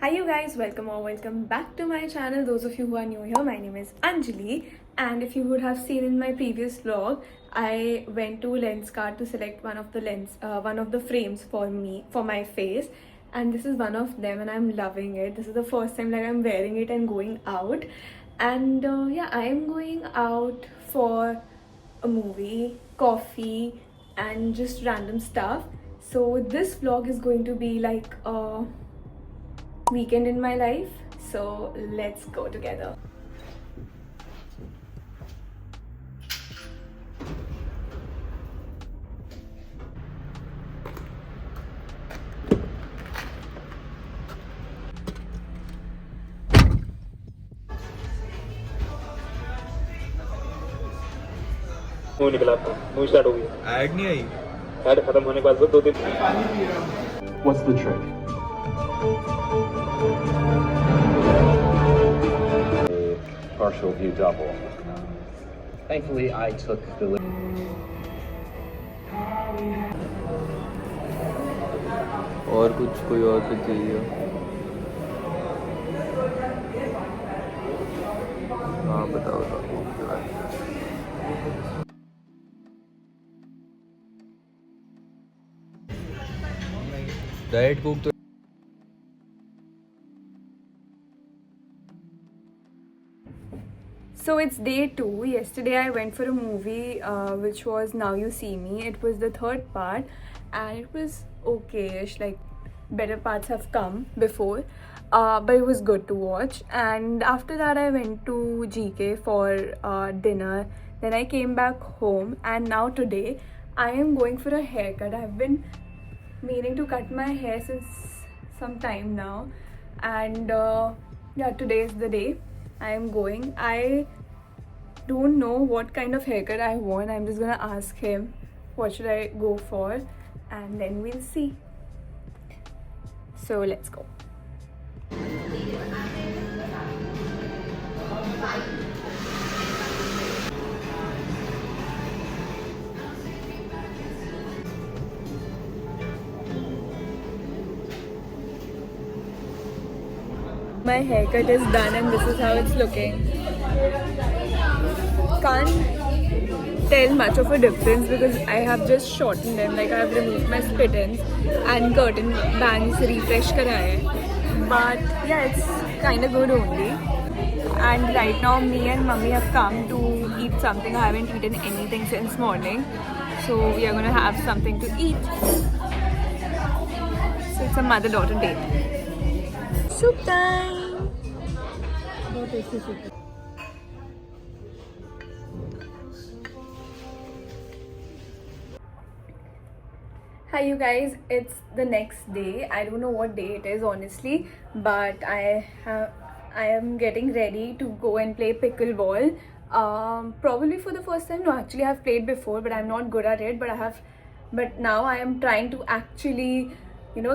Hi you guys, welcome back to my channel. Those of you who are new here, my name is Anjali, and if you would have seen in my previous vlog, I went to Lenskart to select one of the frames for my face, and this is one of them and I'm loving it. This is the first time like I'm wearing it and going out, and yeah, I am going out for a movie, coffee, and just random stuff. So this vlog is going to be like a weekend in my life, so let's go together. Movie निकला आपका movie start हो गई add नहीं I add खत्म होने के बाद बस 2 दिन What's the trick? Partial view double. Thankfully, I took the. और कुछ कोई और कुछ चाहिए? हाँ बताओ डाइट कोक तो So it's day 2. Yesterday I went for a movie which was Now You See Me. It was the third part and it was okay-ish, like better parts have come before, but it was good to watch. And after that I went to GK for dinner. Then I came back home, and now today I am going for a haircut. I've been meaning to cut my hair since some time now, and yeah, today is the day I am going. I don't know what kind of haircut I want. I'm just gonna ask him what should I go for, and then we'll see. So let's go. My haircut is done and this is how it's looking. Can't tell much of a difference because I have just shortened them, like I have removed my split ends and curtain bangs refresh karaye. But yeah, it's kind of good only. And right now me and mummy have come to eat something. I haven't eaten anything since morning, so we are gonna have something to eat. So it's a mother-daughter date. Soup time! Hi you guys, it's the next day. I don't know what day it is honestly, but I am getting ready to go and play pickleball. Probably for the first time. No, actually I've played before, but I'm not good at it. But now I am trying to actually,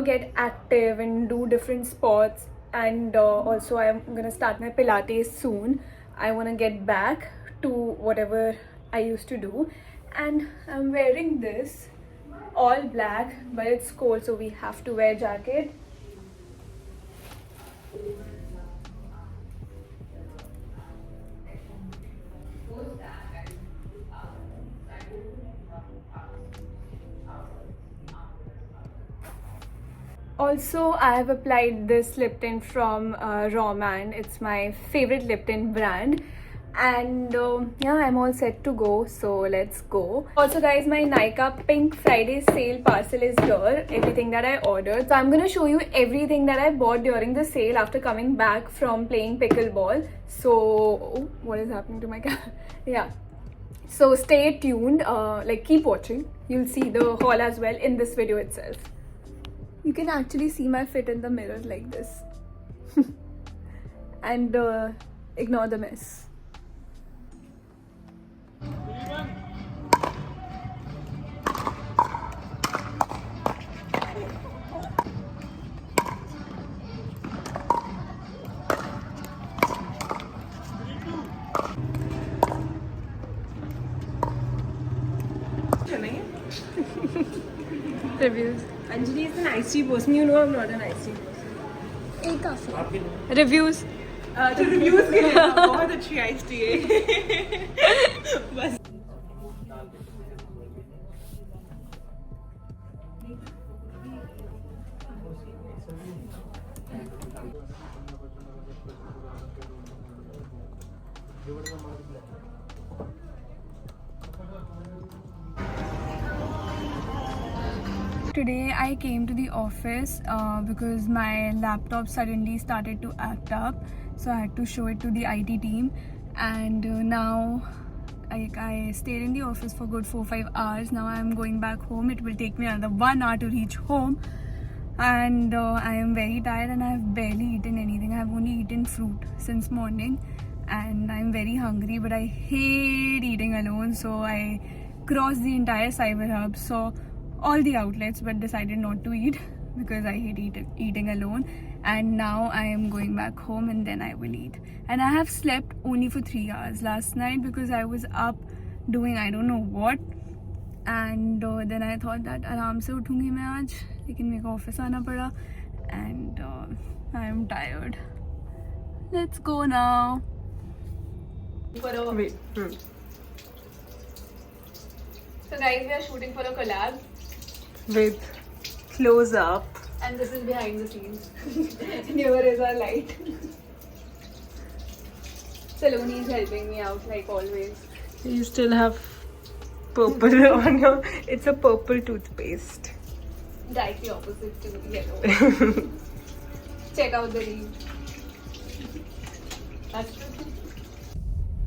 get active and do different sports. And also I am gonna start my Pilates soon. I wanna get back to whatever I used to do, and I'm wearing this all black, but it's cold, so we have to wear jacket. Also, I have applied this lip tint from Roman. It's my favorite lip tint brand. And yeah, I'm all set to go, so let's go. Also guys, my Nykaa Pink Friday sale parcel is here, everything that I ordered. So I'm gonna show you everything that I bought during the sale after coming back from playing pickleball. So oh, what is happening to my camera? Yeah, so stay tuned, like keep watching. You'll see the haul as well in this video itself. You can actually see my fit in the mirror like this. And ignore the mess. Reviews. Anjali is an iced tea person. You know I'm not an iced tea person. एक काफी reviews तो reviews के लिए बहुत अच्छी ice tea है बस Today I came to the office because my laptop suddenly started to act up, so I had to show it to the IT team. And now I stayed in the office for good 4-5 hours. Now I am going back home. It will take me another 1 hour to reach home, and I am very tired and I have barely eaten anything. I have only eaten fruit since morning and I am very hungry, but I hate eating alone, so I crossed the entire Cyber Hub, saw all the outlets, but decided not to eat because I hate eating alone. And now I am going back home and then I will eat. And I have slept only for 3 hours last night because I was up doing I don't know what. And then I thought that आराम से उठूंगी मैं आज, लेकिन मेरे को office आना पड़ा. And I am tired. Let's go now. wait So guys, we are shooting for a collab. with close up And this is behind the scenes. Here is our light. Saloni is helping me out like always. you still have purple on your it's a purple toothpaste Directly opposite to yellow. Check out the reel. That's true.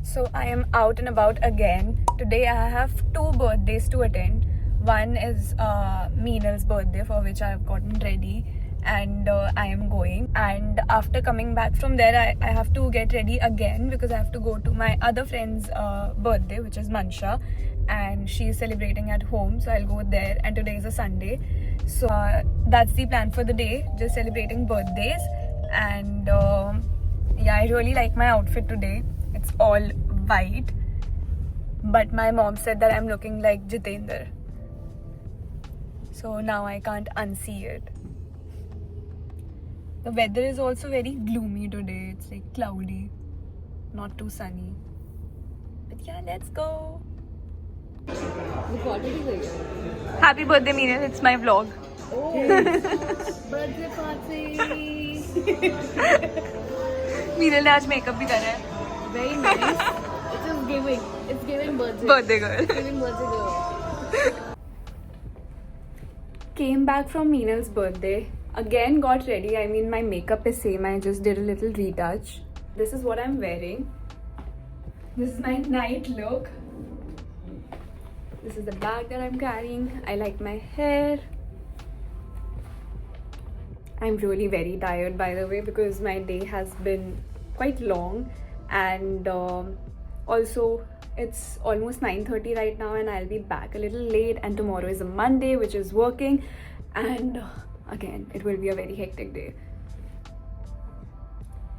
So I am out and about again. Today I have 2 birthdays to attend. One is Meenal's birthday, for which I have gotten ready, and I am going. And after coming back from there, I have to get ready again because I have to go to my other friend's birthday, which is Mansha, and she is celebrating at home, so I'll go there. And today is a Sunday, so that's the plan for the day, just celebrating birthdays. And yeah, I really like my outfit today. It's all white, but my mom said that I'm looking like Jitendra, so now I can't unsee it. The weather is also very gloomy today. It's like cloudy, not too sunny. But yeah, let's go. Happy birthday, Meenal. It's my vlog. Birthday party. Meenal ने आज makeup भी करा है. Very nice. It's just giving. It's giving birthday. Birthday girl. Giving birthday girl. Came back from Meenal's birthday. Again got ready. I mean, my makeup is same. I just did a little retouch. This is what I'm wearing. This is my night look. This is the bag that I'm carrying. I like my hair. I'm really very tired, by the way, because my day has been quite long, and also it's almost 9:30 right now, and I'll be back a little late. And tomorrow is a Monday, which is working, and again it will be a very hectic day.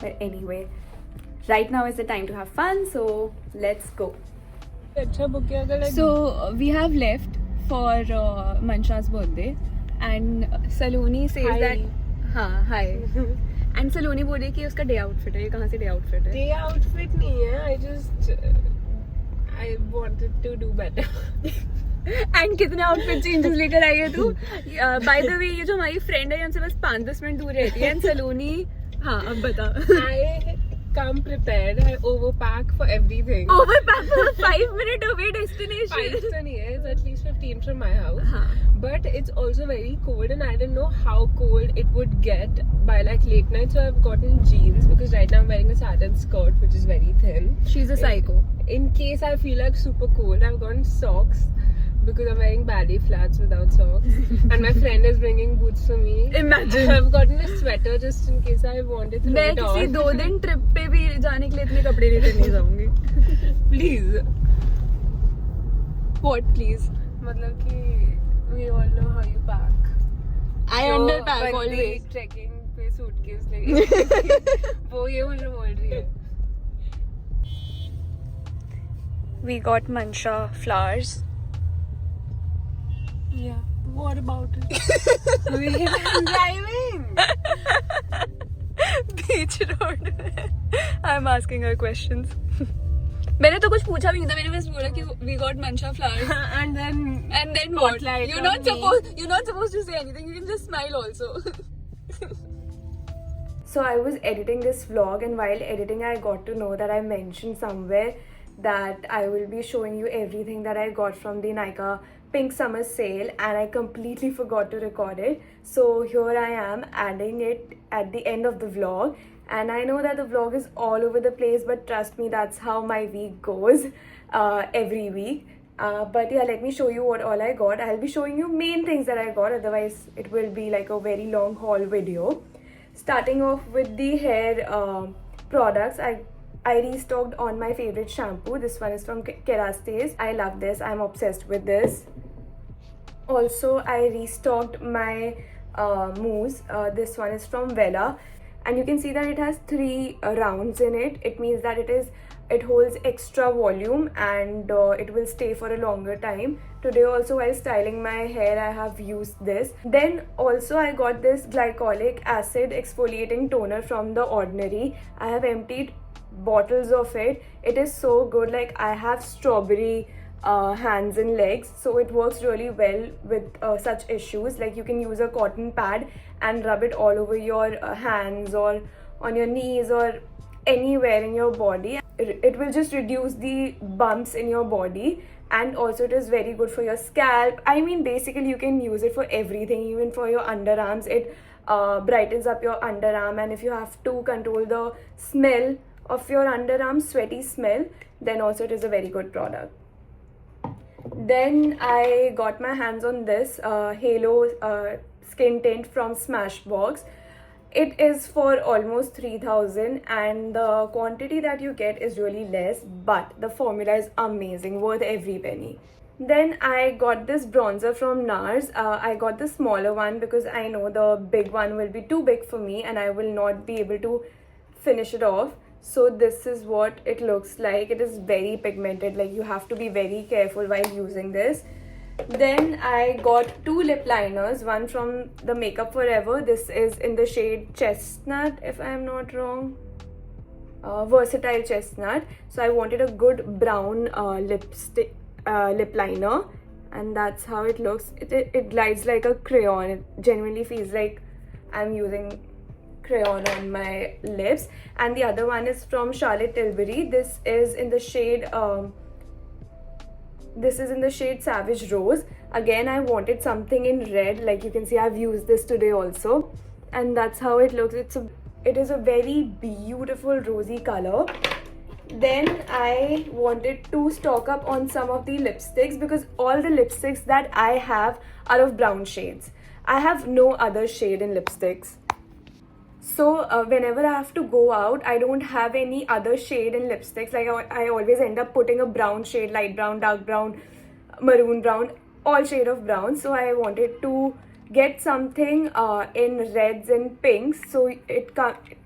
But anyway, right now is the time to have fun, so let's go. So we have left for Mansha's birthday, and Saloni says Hi. that hi. And Saloni बोल रही कि उसका day outfit है. ये कहाँ से day outfit है? day outfit नहीं है. I wanted to do better. And कितने outfit changes लेकर आई है तू? By the way, ये जो हमारी friend है, हमसे बस 5-10 मिनट दूर रहती है. And Saloni, हाँ अब बता. I come prepared. I overpack for everything. Overpack for a 5-minute away destination. 5 to नहीं है. It's at least 15 from my house. हाँ. But it's also very cold, and I didn't know how cold it would get by like late night. So I've gotten jeans because right now I'm wearing a satin skirt, which is very thin. She's a psycho. In case I feel like super cold, I've gotten socks because I'm wearing ballet flats without socks. And my friend is bringing boots for me. Imagine. I've gotten a sweater just in case I want to throw मैं it किसी off. 2 दिन trip पे भी जाने के लिए इतने कपड़े लेकर नहीं जाऊंगी. Please. What, please? मतलब कि we all know how you pack. I underpack always. Trekking पे suitcase लेके वो ये मतलब बोल रही है. We got Mansha flowers. Yeah. What about it? I'm driving. Beach road I am asking her questions. मैंने तो कुछ पूछा भी नहीं था. मैंने बस बोला कि we got mancha flowers and then what? like You're not supposed to say anything. You can just smile also. So I was editing this vlog, and while editing I got to know that I mentioned somewhere that I will be showing you everything that I got from the Nykaa Pink Summer Sale, and I completely forgot to record it. So here I am adding it at the end of the vlog. And I know that the vlog is all over the place, but trust me, that's how my week goes every week. But yeah, let me show you what all I got. I'll be showing you main things that I got, otherwise it will be like a very long haul video. Starting off with the hair products, I restocked on my favorite shampoo. This one is from Kerastase. I love this. I'm obsessed with this. Also, I restocked my mousse. This one is from Vela. And you can see that it has 3 rounds in it. It means that it holds extra volume, and it will stay for a longer time. Today also, while styling my hair, I have used this. Then also I got this glycolic acid exfoliating toner from The Ordinary. I have emptied bottles of it. It is so good. Like, I have strawberry hands and legs, so it works really well with such issues. Like, you can use a cotton pad and rub it all over your hands or on your knees or anywhere in your body. It will just reduce the bumps in your body, and also it is very good for your scalp. I mean, basically you can use it for everything, even for your underarms. It brightens up your underarm, and if you have to control the smell of your underarm, sweaty smell, then also it is a very good product. Then I got my hands on this Halo skin tint from Smashbox. It is for almost 3,000, and the quantity that you get is really less, but the formula is amazing, worth every penny. Then I got this bronzer from NARS. I got the smaller one because I know the big one will be too big for me and I will not be able to finish it off. So this is what it looks like. It is very pigmented, like you have to be very careful while using this. Then I got 2 lip liners, one from the Makeup Forever. This is in the shade Chestnut, if I am not wrong. Versatile Chestnut. So I wanted a good brown lip liner, and that's how it looks. It glides like a crayon. It genuinely feels like I'm using crayon on my lips. And the other one is from Charlotte Tilbury. This is in the shade Savage Rose. Again, I wanted something in red. Like you can see, I've used this today also, and that's how it looks. It is a very beautiful rosy color. Then I wanted to stock up on some of the lipsticks, because all the lipsticks that I have are of brown shades. I have no other shade in lipsticks. So whenever I have to go out, I don't have any other shade in lipsticks. Like I always end up putting a brown shade, light brown, dark brown, maroon brown, all shade of brown. So I wanted to get something in reds and pinks. So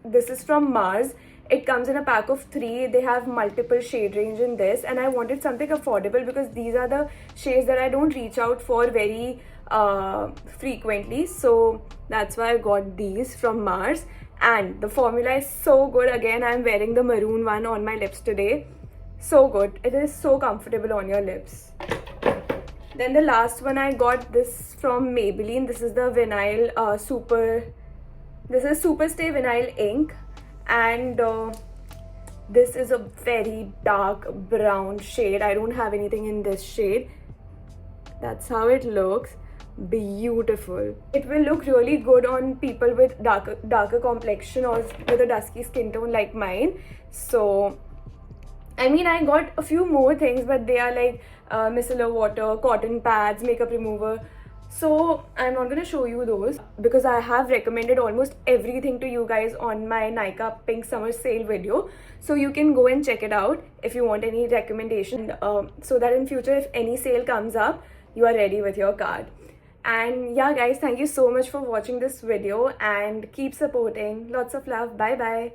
this is from Mars. It comes in a pack of 3. They have multiple shade range in this, and I wanted something affordable because these are the shades that I don't reach out for very frequently. So that's why I got these from Mars, and the formula is so good. Again, I'm wearing the maroon one on my lips today. So good. It is so comfortable on your lips. Then the last one, I got this from Maybelline. This is the vinyl Super Stay Vinyl Ink, and this is a very dark brown shade. I don't have anything in this shade. That's how it looks. Beautiful. It will look really good on people with darker complexion or with a dusky skin tone like mine. So I mean, I got a few more things, but they are like micellar water, cotton pads, makeup remover. So I'm not gonna show you those because I have recommended almost everything to you guys on my Nykaa Pink Summer Sale video. So you can go and check it out if you want any recommendation, so that in future if any sale comes up, you are ready with your card. And yeah guys, thank you so much for watching this video and keep supporting. Lots of love. Bye bye.